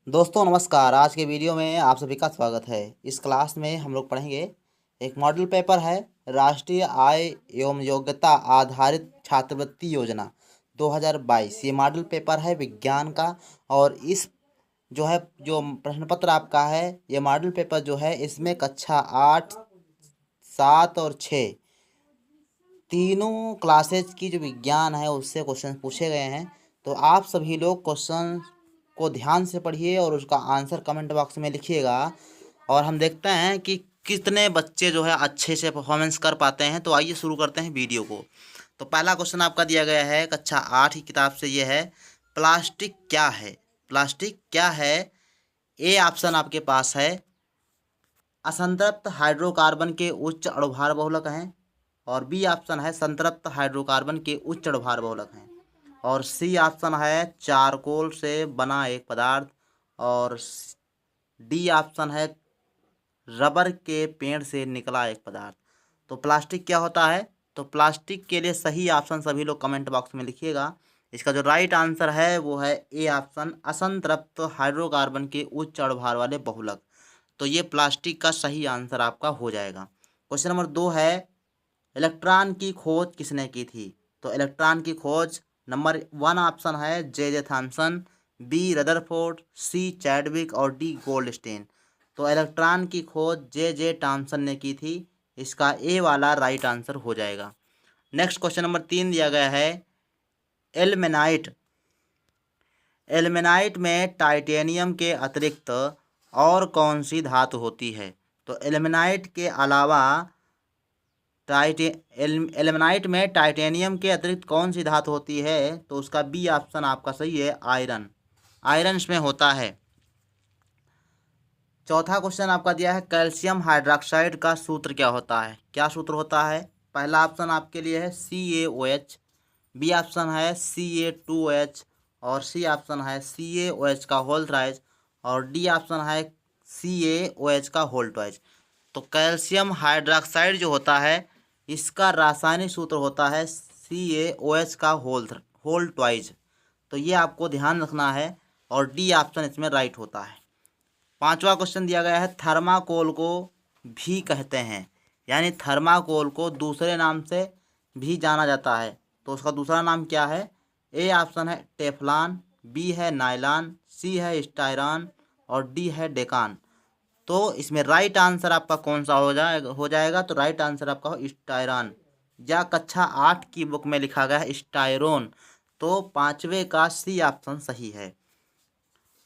दोस्तों नमस्कार। आज के वीडियो में आप सभी का स्वागत है। इस क्लास में हम लोग पढ़ेंगे, एक मॉडल पेपर है राष्ट्रीय आय एवं योग्यता आधारित छात्रवृत्ति योजना 2022। ये मॉडल पेपर है विज्ञान का। और इस जो प्रश्न पत्र आपका है, ये मॉडल पेपर जो है इसमें कक्षा 8, 7 और 6 तीनों क्लासेज की जो विज्ञान है उससे क्वेश्चन पूछे गए हैं। तो आप सभी लोग क्वेश्चन को ध्यान से पढ़िए और उसका आंसर कमेंट बॉक्स में लिखिएगा। और हम देखते हैं कि कितने बच्चे जो है अच्छे से परफॉर्मेंस कर पाते हैं। तो आइए शुरू करते हैं वीडियो को। तो पहला क्वेश्चन आपका दिया गया है कक्षा 8 की किताब से, ये है प्लास्टिक क्या है। प्लास्टिक क्या है? ए ऑप्शन आपके पास है असंतृप्त हाइड्रोकार्बन के उच्च अणुभार बहुलक हैं। और बी ऑप्शन है संतृप्त हाइड्रोकार्बन के उच्च अणुभार बहुलक हैं। और सी ऑप्शन है चारकोल से बना एक पदार्थ। और डी ऑप्शन है रबर के पेड़ से निकला एक पदार्थ। तो प्लास्टिक क्या होता है? तो प्लास्टिक के लिए सही ऑप्शन सभी लोग कमेंट बॉक्स में लिखिएगा। इसका जो राइट आंसर है वो है ए ऑप्शन असंतृप्त हाइड्रोकार्बन के उच्च अणुभार वाले बहुलक। तो ये प्लास्टिक का सही आंसर आपका हो जाएगा। क्वेश्चन नंबर 2 है इलेक्ट्रॉन की खोज किसने की थी। तो इलेक्ट्रॉन की खोज नंबर 1 ऑप्शन है जे थॉमसन, बी रदरफोर्ड, सी चैडविक और डी गोल्डस्टेन। तो इलेक्ट्रॉन की खोज जे थॉमसन ने की थी। इसका ए वाला राइट आंसर हो जाएगा। नेक्स्ट क्वेश्चन नंबर 3 दिया गया है एल्मेनाइट। एल्मेनाइट में टाइटेनियम के अतिरिक्त और कौन सी धातु होती है। तो एल्मेनाइट के अलावा एल्मेनाइट में टाइटेनियम के अतिरिक्त कौन सी धातु होती है। तो उसका बी ऑप्शन आपका सही है, आयरन। आयरन इसमें होता है। चौथा क्वेश्चन आपका दिया है कैल्शियम हाइड्रोक्साइड का सूत्र क्या होता है। क्या सूत्र होता है? पहला ऑप्शन आपके लिए है CaOH, बी ऑप्शन है Ca2OH और सी ऑप्शन है CaOH का होल थ्राइज और डी ऑप्शन है CaOH का होल ट्वाइज। तो कैल्शियम हाइड्रोक्साइड जो होता है इसका रासायनिक सूत्र होता है CaOH का होल ट्वाइज। तो ये आपको ध्यान रखना है और डी ऑप्शन इसमें राइट होता है। पांचवा क्वेश्चन दिया गया है थर्माकोल को भी कहते हैं, यानी थर्माकोल को दूसरे नाम से भी जाना जाता है। तो उसका दूसरा नाम क्या है? ए ऑप्शन है टेफ्लॉन, बी है नायलॉन, सी है स्टायरन और डी है डेकान। तो इसमें राइट आंसर आपका कौन सा हो जाएगा? तो राइट आंसर आपका हो स्टायरन, या कक्षा 8 की बुक में लिखा गया है स्टायरोन। तो पांचवे का सी ऑप्शन सही है।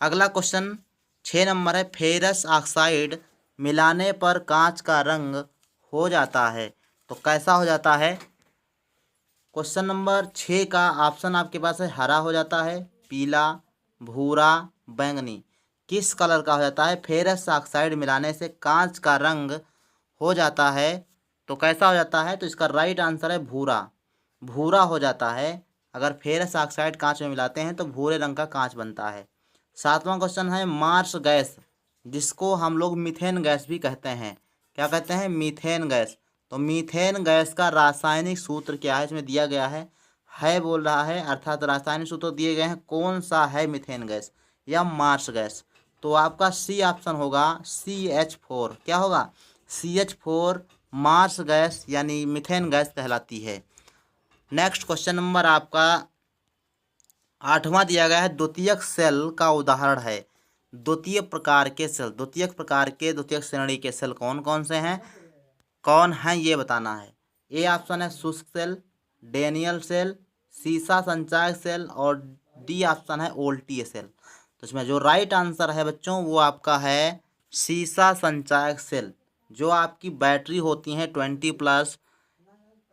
अगला क्वेश्चन 6 नंबर है फेरस ऑक्साइड मिलाने पर कांच का रंग हो जाता है। तो कैसा हो जाता है? क्वेश्चन नंबर 6 का ऑप्शन आपके पास है हरा हो जाता है, पीला, भूरा, बैंगनी। किस कलर का हो जाता है? फेरस ऑक्साइड मिलाने से कांच का रंग हो जाता है। तो कैसा हो जाता है? तो इसका राइट आंसर है भूरा। भूरा हो जाता है। अगर फेरस ऑक्साइड कांच में मिलाते हैं तो भूरे रंग का कांच बनता है। सातवां क्वेश्चन है मार्स गैस, जिसको हम लोग मीथेन गैस भी कहते हैं। क्या कहते हैं? Methane gas. तो मीथेन गैस का रासायनिक सूत्र क्या है? इसमें दिया गया है बोल रहा है, अर्थात रासायनिक सूत्र दिए गए हैं। कौन सा है मीथेन गैस या मार्स गैस? तो आपका सी ऑप्शन होगा CH4। क्या होगा? CH4 मार्स गैस यानी मीथेन गैस कहलाती है। नेक्स्ट क्वेश्चन नंबर आपका 8वां दिया गया है द्वितीयक सेल का उदाहरण है। द्वितीय प्रकार के सेल, द्वितीय श्रेणी के सेल कौन कौन से हैं, कौन हैं ये बताना है। ए ऑप्शन है शुष्क सेल, डेनियल सेल, सीसा संचायक सेल और डी ऑप्शन है ओल्टीय सेल। तो इसमें जो राइट आंसर है बच्चों वो आपका है सीसा संचायक सेल। जो आपकी बैटरी होती हैं 20+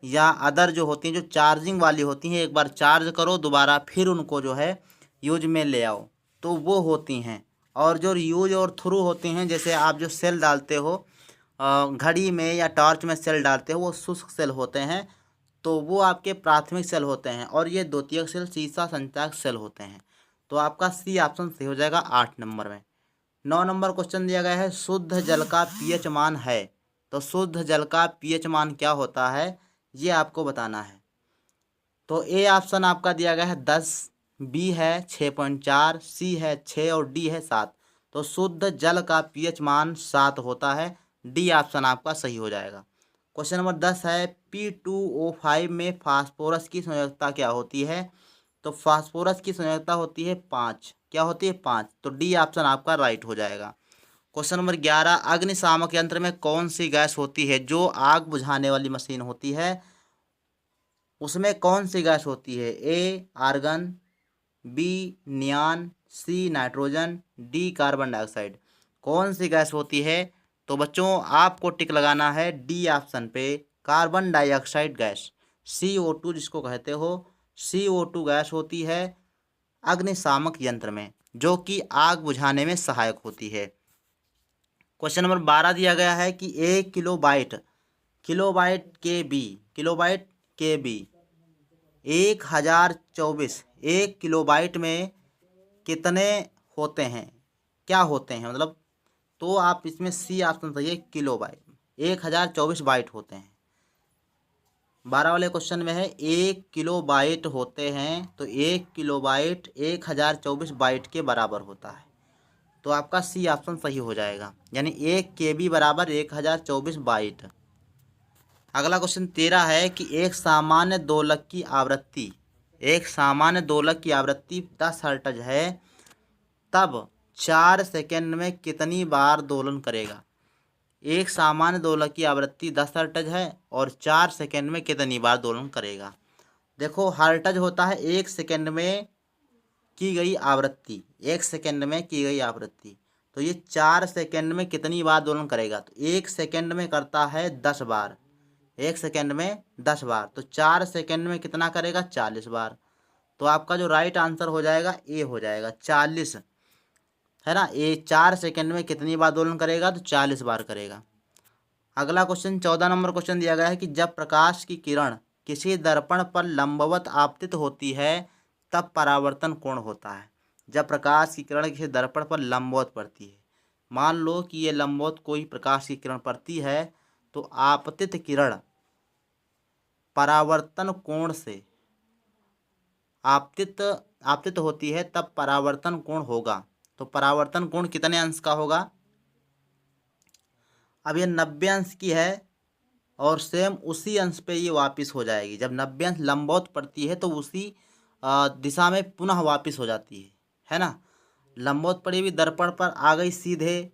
या अदर जो होती हैं, जो चार्जिंग वाली होती हैं, एक बार चार्ज करो दोबारा फिर उनको जो है यूज में ले आओ, तो वो होती हैं। और जो यूज और थ्रू होती हैं, जैसे आप जो सेल डालते हो घड़ी में या टॉर्च में सेल डालते हो, वो शुष्क सेल होते हैं। तो वो आपके प्राथमिक सेल होते हैं और ये द्वितीयक सेल सीसा संचायक सेल होते हैं। तो आपका सी ऑप्शन सही हो जाएगा 8 नंबर में। 9 नंबर क्वेश्चन दिया गया है शुद्ध जल का पीएच मान है। तो शुद्ध जल का पीएच मान क्या होता है ये आपको बताना है। तो ए ऑप्शन आपका दिया गया है 10, बी है 6.4, सी है 6 और डी है 7। तो शुद्ध जल का पीएच मान 7 होता है। डी ऑप्शन आपका सही हो जाएगा। क्वेश्चन नंबर 10 है P2O5 में फास्फोरस की संयोजकता क्या होती है? तो फास्फोरस की संयोजकता होती है 5। क्या होती है? 5। तो डी ऑप्शन आपका राइट हो जाएगा। क्वेश्चन नंबर 11, अग्निशामक यंत्र में कौन सी गैस होती है जो आग बुझाने वाली मशीन होती है? उसमें कौन सी गैस होती है? A argon, B neon, C nitrogen, D carbon dioxide. कौन सी गैस होती है? तो बच्चों आपको टिक लगाना है डी ऑप्शन पे, कार्बन डाइऑक्साइड गैस, CO2 जिसको कहते हो। CO2 गैस होती है अग्निशामक यंत्र में, जो कि आग बुझाने में सहायक होती है। क्वेश्चन नंबर 12 दिया गया है कि 1 किलोबाइट, किलोबाइट के बी 1024, 1 किलोबाइट में कितने होते हैं? क्या होते हैं मतलब? तो आप इसमें सी ऑप्शन सही है, किलोबाइट 1024 बाइट होते हैं। 12 वाले क्वेश्चन में है 1 किलोबाइट होते हैं, तो 1 किलोबाइट 1024 बाइट के बराबर होता है। तो आपका सी ऑप्शन सही हो जाएगा, यानी 1 KB बराबर 1024 बाइट। अगला क्वेश्चन 13 है कि एक सामान्य दोलक की आवृत्ति 10 हर्ट्ज है, तब 4 सेकंड में कितनी बार दोलन करेगा? एक सामान्य दोलक की आवृत्ति 10 हर्ट्ज है और 4 सेकंड में कितनी बार दोलन करेगा? देखो हर्ट्ज होता है 1 सेकंड में की गई आवृत्ति, 1 सेकंड में की गई आवृत्ति। तो ये 4 सेकंड में कितनी बार दोलन करेगा? तो 1 सेकंड में करता है 10 बार, 1 सेकंड में 10 बार, तो 4 सेकंड में कितना करेगा? 40 बार। तो आपका जो राइट आंसर हो जाएगा ए हो जाएगा, 40 है ना। ये 4 सेकंड में कितनी बार दोलन करेगा? तो 40 बार करेगा। अगला क्वेश्चन 14 नंबर क्वेश्चन दिया गया है कि जब प्रकाश की किरण किसी दर्पण पर लंबवत आपतित होती है तब परावर्तन कोण होता है। जब प्रकाश की किरण किसी दर्पण पर लंबवत पड़ती है, मान लो कि ये लंबवत कोई प्रकाश की किरण पड़ती है, तो आपतित किरण परावर्तन कोण से आपतित होती है तब परावर्तन कोण होगा। तो परावर्तन कोण कितने अंश का होगा? अब ये 90 अंश की है और सेम उसी अंश पे ये वापस हो जाएगी। जब 90 अंश लंबवत पड़ती है तो उसी दिशा में पुनः वापस हो जाती है ना। लंबवत पड़ी हुई दर्पण पर आ गई सीधे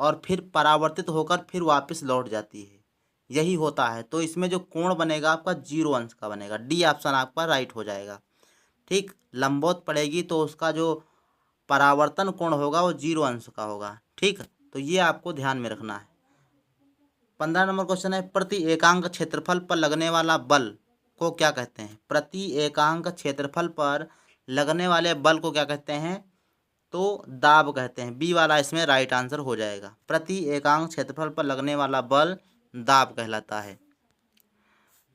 और फिर परावर्तित होकर फिर वापस लौट जाती है, यही होता है। तो इसमें जो कोण बनेगा आपका 0 अंश का बनेगा। डी ऑप्शन आपका राइट हो जाएगा। ठीक, लंबवत पड़ेगी तो उसका जो परावर्तन कोण होगा वो 0 अंश का होगा। ठीक, तो ये आपको ध्यान में रखना है। 15 नंबर क्वेश्चन है प्रति एकांक क्षेत्रफल पर लगने वाला बल को क्या कहते हैं? प्रति एकांक क्षेत्रफल पर लगने वाले बल को क्या कहते हैं? तो दाब कहते हैं। बी वाला इसमें राइट आंसर हो जाएगा। प्रति एकांक क्षेत्रफल पर लगने वाला बल दाब कहलाता है।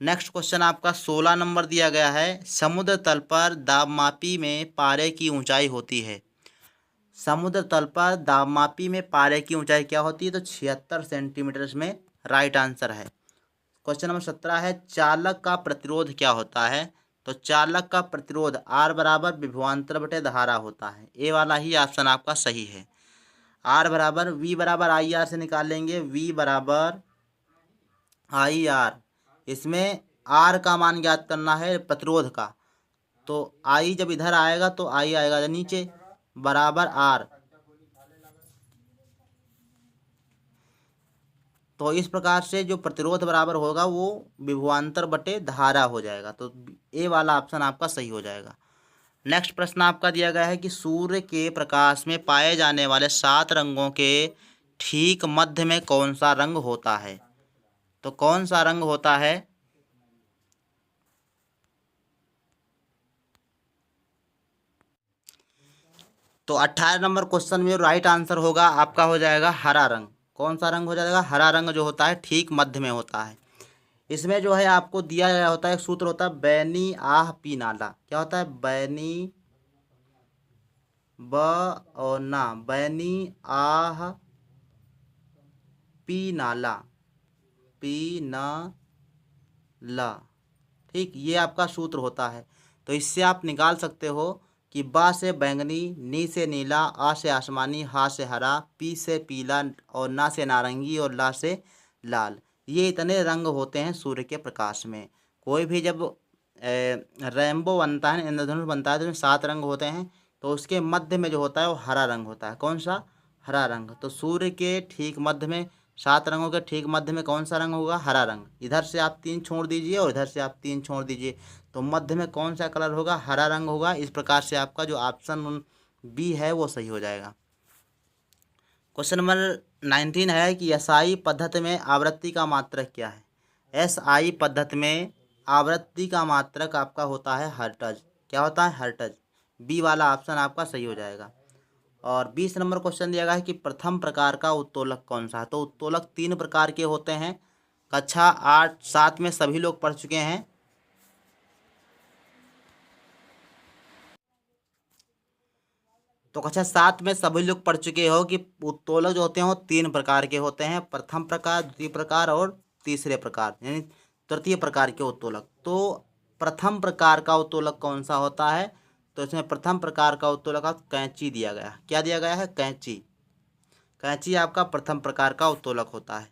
नेक्स्ट क्वेश्चन आपका 16 नंबर दिया गया है, समुद्र तल पर दाबमापी में पारे की ऊंचाई होती है। समुद्र तल पर दाबमापी में पारे की ऊंचाई क्या होती है? तो 76 सेंटीमीटर इसमें राइट आंसर है। क्वेश्चन नंबर 17 है चालक का प्रतिरोध क्या होता है? तो चालक का प्रतिरोध R बराबर विभवांतर बटे धारा होता है। ए वाला ही ऑप्शन आपका सही है। R बराबर V बराबर IR से निकालेंगे, V बराबर IR। इसमें R का मान ज्ञात करना है प्रतिरोध का, तो I जब इधर आएगा तो I आएगा नीचे, बराबर R। तो इस प्रकार से जो प्रतिरोध बराबर होगा वो विभवांतर बटे धारा हो जाएगा। तो ए वाला ऑप्शन आपका सही हो जाएगा। नेक्स्ट प्रश्न आपका दिया गया है कि सूर्य के प्रकाश में पाए जाने वाले 7 रंगों के ठीक मध्य में कौन सा रंग होता है? तो कौन सा रंग होता है? तो 18 नंबर क्वेश्चन में राइट आंसर होगा आपका हो जाएगा हरा रंग। कौन सा रंग हो जाएगा? हरा रंग जो होता है ठीक मध्य में होता है। इसमें जो है आपको दिया गया होता है एक सूत्र होता है बैनी आह पी नाला। क्या होता है? बैनी ब और ना, बैनी आह पी नाला, पी न ला। ठीक, ये आपका सूत्र होता है। तो इससे आप निकाल सकते हो कि बा से बैंगनी, नी से नीला, आ से आसमानी, हा से हरा, पी से पीला और ना से नारंगी और ला से लाल। ये इतने रंग होते हैं सूर्य के प्रकाश में। कोई भी जब रेनबो बनता है, इंद्रधनुष बनता है, तो उसमें 7 रंग होते हैं। तो उसके मध्य में जो होता है वो हरा रंग होता है। कौन सा? हरा रंग। तो सूर्य के ठीक मध्य में, 7 रंगों के ठीक मध्य में कौन सा रंग होगा? हरा रंग। इधर से आप 3 छोड़ दीजिए और इधर से आप 3 छोड़ दीजिए, तो मध्य में कौन सा कलर होगा? हरा रंग होगा। इस प्रकार से आपका जो ऑप्शन बी है वो सही हो जाएगा। क्वेश्चन नंबर 19 है कि एसआई पद्धति में आवृत्ति का मात्रक क्या है? एसआई पद्धति में आवृत्ति का मात्रक आपका होता है हर्ट्ज। क्या होता है? हर्ट्ज। बी वाला ऑप्शन आपका सही हो जाएगा। और 20 नंबर क्वेश्चन दिया गया है कि प्रथम प्रकार का उत्तोलक कौन सा है? तो उत्तोलक 3 प्रकार के होते हैं। कक्षा 8 7 में सभी लोग पढ़ चुके हैं। तो कक्षा 7 में सभी लोग पढ़ चुके हो कि उत्तोलक जो होते हैं वो 3 प्रकार के होते हैं। प्रथम प्रकार, द्वितीय प्रकार और तीसरे प्रकार, यानी तृतीय प्रकार के उत्तोलक। तो प्रथम प्रकार का उत्तोलक कौन सा होता है? तो इसमें प्रथम प्रकार का उत्तोलक कैंची दिया गया है। क्या दिया गया है? कैंची। कैंची आपका प्रथम प्रकार का उत्तोलक होता है।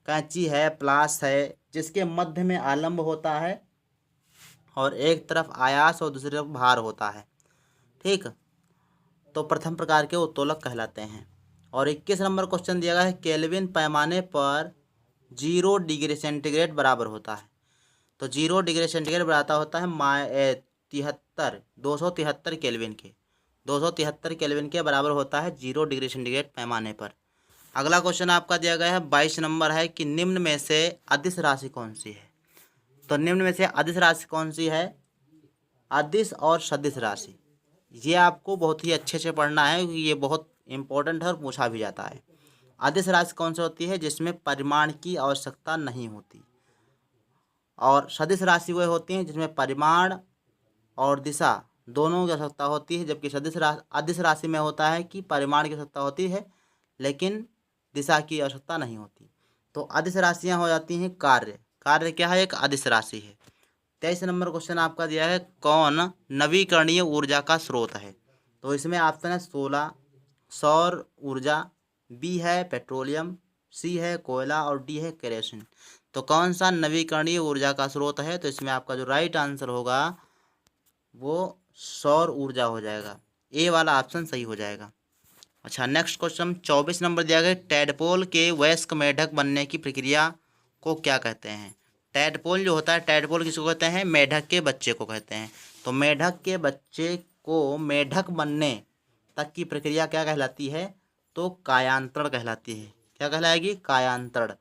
कैंची है, प्लास है, जिसके मध्य में आलंब होता है और एक तरफ आयास और दूसरी तरफ भार होता है। ठीक, तो प्रथम प्रकार के उत्तोलक कहलाते हैं। और 21 नंबर क्वेश्चन दिया गया है केल्विन पैमाने पर 0 डिग्री सेंटीग्रेड बराबर होता है। तो 0 डिग्री सेंटीग्रेड बराबर होता है 273 केल्विन के। 273 केल्विन के बराबर होता है 0 डिग्री सेंटीग्रेड पैमाने पर। अगला क्वेश्चन आपका दिया गया है 22 नंबर है कि निम्न में से अदिश राशि कौन सी है? तो निम्न में से अदिश राशि कौन सी है? अदिश और सदिश राशि, ये आपको बहुत ही अच्छे से पढ़ना है क्योंकि ये बहुत इंपॉर्टेंट है और पूछा भी जाता है। अदिश राशि कौन सी होती है? जिसमें परिमाण की आवश्यकता नहीं होती। और सदिश राशि वह होती हैं जिसमें परिमाण और दिशा दोनों की आवश्यकता होती है, जबकि अदिश राशि में होता है कि परिमाण की आवश्यकता होती है लेकिन दिशा की आवश्यकता नहीं होती। तो अदिश राशियाँ हो जाती हैं कार्य। कार्य क्या है? एक अदिश राशि है। 23 नंबर क्वेश्चन आपका दिया है कौन नवीकरणीय ऊर्जा का स्रोत है? तो इसमें ऑप्शन है 16 सौर ऊर्जा, बी है पेट्रोलियम, सी है कोयला और डी है केरोसिन। तो कौन सा नवीकरणीय ऊर्जा का स्रोत है? तो इसमें आपका जो राइट आंसर होगा वो सौर ऊर्जा हो जाएगा। ए वाला ऑप्शन सही हो जाएगा। अच्छा, नेक्स्ट क्वेश्चन 24 नंबर दिया गया टैडपोल के वयस्क मेढक बनने की प्रक्रिया को क्या कहते हैं? टैडपोल जो होता है, टैडपोल किसको कहते हैं? मेढक के बच्चे को कहते हैं। तो मेढक के बच्चे को मेढक बनने तक की प्रक्रिया क्या कहलाती है? तो कायांतरण कहलाती है। क्या कहलाएगी? कायांतरण।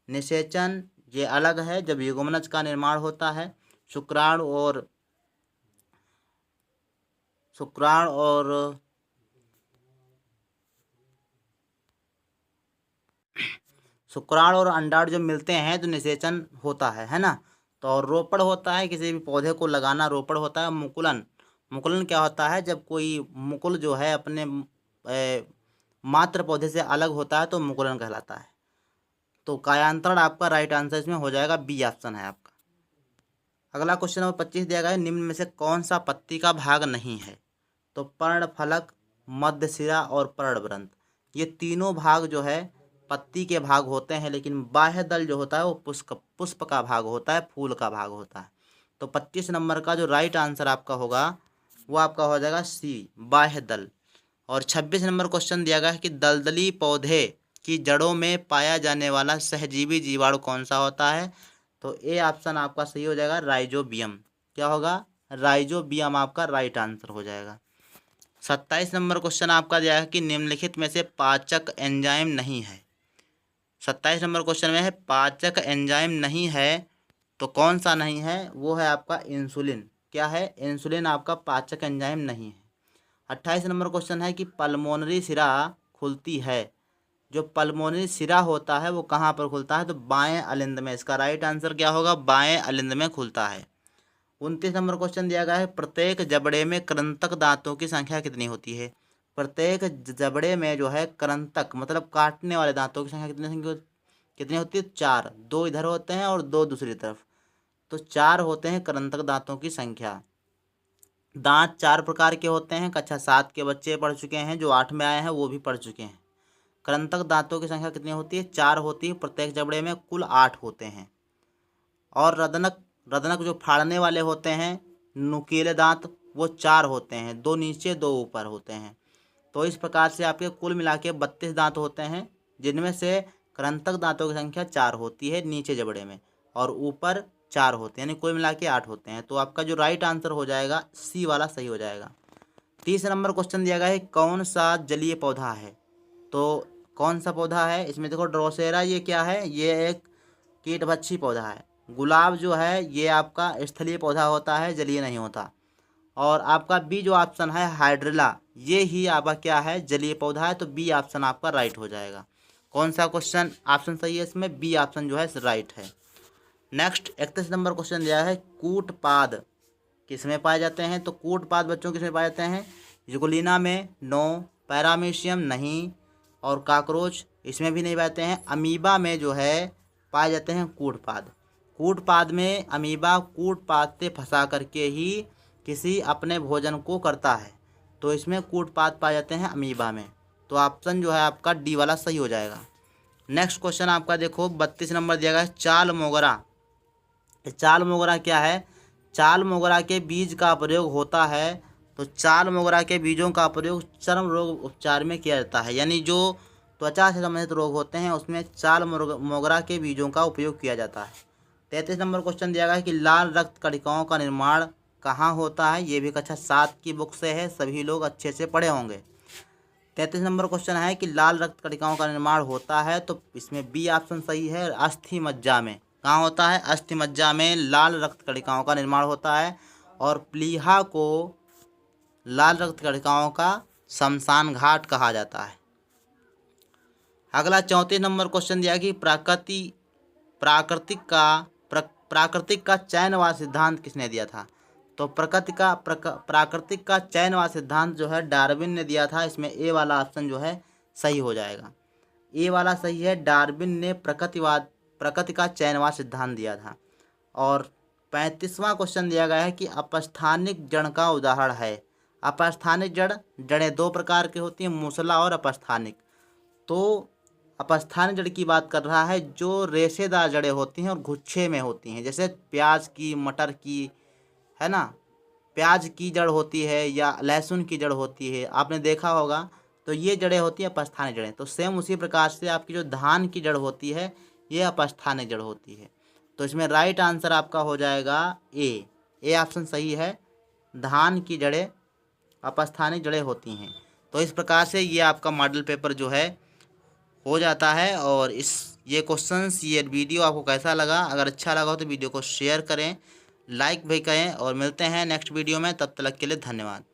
निषेचन ये अलग है, जब युग्मनज का निर्माण होता है। शुक्राणु और शुक्राणु और अंडाणु जब मिलते हैं तो निषेचन होता है ना। तो और रोपण होता है, किसी भी पौधे को लगाना रोपण होता है। मुकुलन, मुकुलन क्या होता है? जब कोई मुकुल जो है अपने मात्र पौधे से अलग होता है तो मुकुलन कहलाता है। तो कायांतरण आपका राइट आंसर इसमें हो जाएगा, बी ऑप्शन है आपका। अगला क्वेश्चन नंबर 25 दिया गया है निम्न में से कौन सा पत्ती का भाग नहीं है? तो पर्णफलक, मध्यशिरा और पर्णवृंत, ये तीनों भाग जो है पत्ती के भाग होते हैं, लेकिन बाह्य दल जो होता है वो पुष्प का भाग होता है, फूल का भाग होता है। तो 25 नंबर का जो राइट आंसर आपका होगा वो आपका हो जाएगा सी, बाह्य दल। और 26 नंबर क्वेश्चन दिया गया है कि दलदली पौधे की जड़ों में पाया जाने वाला सहजीवी जीवाणु कौन सा होता है? तो ए ऑप्शन आपका सही हो जाएगा, राइजोबियम। क्या होगा? राइजोबियम आपका राइट आंसर हो जाएगा। 27 नंबर क्वेश्चन आपका दिया है कि निम्नलिखित में से पाचक एंजाइम नहीं है। 27 नंबर क्वेश्चन में है पाचक एंजाइम नहीं है, तो कौन सा नहीं है? वो है आपका इंसुलिन। क्या है? इंसुलिन आपका पाचक एंजाइम नहीं है। 28 नंबर क्वेश्चन है कि पल्मोनरी सिरा खुलती है। जो पल्मोनरी सिरा होता है वो कहाँ पर खुलता है? तो बाएं अलिंद में। इसका राइट आंसर क्या होगा? बाएं अलिंद में खुलता है। 29 नंबर क्वेश्चन दिया गया है प्रत्येक जबड़े में कृंतक दांतों की संख्या कितनी होती है? प्रत्येक जबड़े में जो है कृंतक मतलब काटने वाले दांतों की संख्या कितनी होती है? 4। 2 इधर होते हैं और 2 दूसरी तरफ, तो 4 होते हैं कृंतक दांतों की संख्या। दांत 4 प्रकार के होते हैं। कक्षा 7 के बच्चे पढ़ चुके हैं, जो 8 में आए हैं वो भी पढ़ चुके हैं। कृंतक दांतों की संख्या कितनी होती है? 4 होती है। प्रत्येक जबड़े में कुल 8 होते हैं। और रदनक रदनक जो फाड़ने वाले होते हैं, नुकीले दांत, वो 4 होते हैं। 2 नीचे 2 ऊपर होते हैं। तो इस प्रकार से आपके कुल मिला के 32 दांत होते हैं, जिनमें से कृंतक दांतों की संख्या 4 होती है नीचे जबड़े में, और ऊपर 4 होते हैं, यानी कुल मिला के 8 होते हैं। तो आपका जो राइट आंसर हो जाएगा सी वाला सही हो जाएगा। 30 नंबर क्वेश्चन दिया गया है, कौन सा जलीय पौधा है? तो कौन सा पौधा है? इसमें देखो ड्रोसेरा, ये क्या है? ये एक कीटभक्षी पौधा है। गुलाब जो है ये आपका स्थलीय पौधा होता है, जलीय नहीं होता। और आपका बी जो ऑप्शन है हाइड्रिला, ये ही आपका क्या है? जलीय पौधा है। तो बी ऑप्शन आपका राइट हो जाएगा। कौन सा क्वेश्चन ऑप्शन सही है इसमें? बी ऑप्शन जो है राइट है। नेक्स्ट 31 नंबर क्वेश्चन दिया है, कूटपाद किसमें पाए जाते हैं? तो कूटपाद बच्चों किसमें पाए जाते हैं? जुगुलिना में नो, पैरामीशियम नहीं, और काकरोच इसमें भी नहीं पाते हैं। अमीबा में जो है पाए जाते हैं कूटपाद। कूटपाद में अमीबा कूटपाद से फंसा करके ही किसी अपने भोजन को करता है। तो इसमें कूटपाद पाए जाते हैं अमीबा में। तो ऑप्शन जो है आपका डी वाला सही हो जाएगा। नेक्स्ट क्वेश्चन आपका देखो 32 नंबर दिया गया है, चाल मोगरा। चाल मोगरा क्या है? चाल मोगरा के बीज का प्रयोग होता है। तो चाल मोगरा के बीजों का प्रयोग चर्म रोग उपचार में किया जाता है, यानी जो त्वचा से संबंधित रोग होते हैं उसमें चाल मोगरा के बीजों का उपयोग किया जाता है। 33 नंबर क्वेश्चन दिया गया है कि लाल रक्त कणिकाओं का निर्माण कहाँ होता है? ये भी कक्षा 7 की बुक से है, सभी लोग अच्छे से पढ़े होंगे। 33 नंबर क्वेश्चन है कि लाल रक्त कणिकाओं का निर्माण होता है, तो इसमें बी ऑप्शन सही है, अस्थि मज्जा में। कहाँ होता है? अस्थि मज्जा में लाल रक्त कणिकाओं का निर्माण होता है। और प्लीहा को लाल रक्त कणिकाओं का शमशान घाट कहा जाता है। अगला 34 नंबर क्वेश्चन दिया कि प्राकृतिक का चयनवाद सिद्धांत किसने दिया था? तो प्राकृतिक का चयनवाद सिद्धांत जो है डार्विन ने दिया था। इसमें ए वाला ऑप्शन जो है सही हो जाएगा। ए वाला सही है, डार्विन ने प्रकृति का चयनवाद सिद्धांत दिया था। और 35वां क्वेश्चन दिया गया है कि अपस्थानिक जड़ का उदाहरण है। अपस्थानिक जड़ें 2 प्रकार की होती हैं, मूसला और अपस्थानिक। तो अपस्थानिक जड़ की बात कर रहा है जो रेशेदार जड़ें होती हैं और गुच्छे में होती हैं, जैसे प्याज की, मटर की, है ना, प्याज की जड़ होती है या लहसुन की जड़ होती है, आपने देखा होगा। तो ये जड़ें होती हैं अपस्थानिक जड़ें। तो सेम उसी प्रकार से आपकी जो धान की जड़ होती है ये अपस्थानिक जड़ होती है। तो इसमें राइट आंसर आपका हो जाएगा ए ऑप्शन सही है, धान की जड़ें अपस्थानिक जड़ें होती हैं। तो इस प्रकार से ये आपका मॉडल पेपर जो है हो जाता है। और ये क्वेश्चंस, ये वीडियो आपको कैसा लगा? अगर अच्छा लगा हो तो वीडियो को शेयर करें, लाइक भी करें, और मिलते हैं नेक्स्ट वीडियो में। तब तक के लिए धन्यवाद।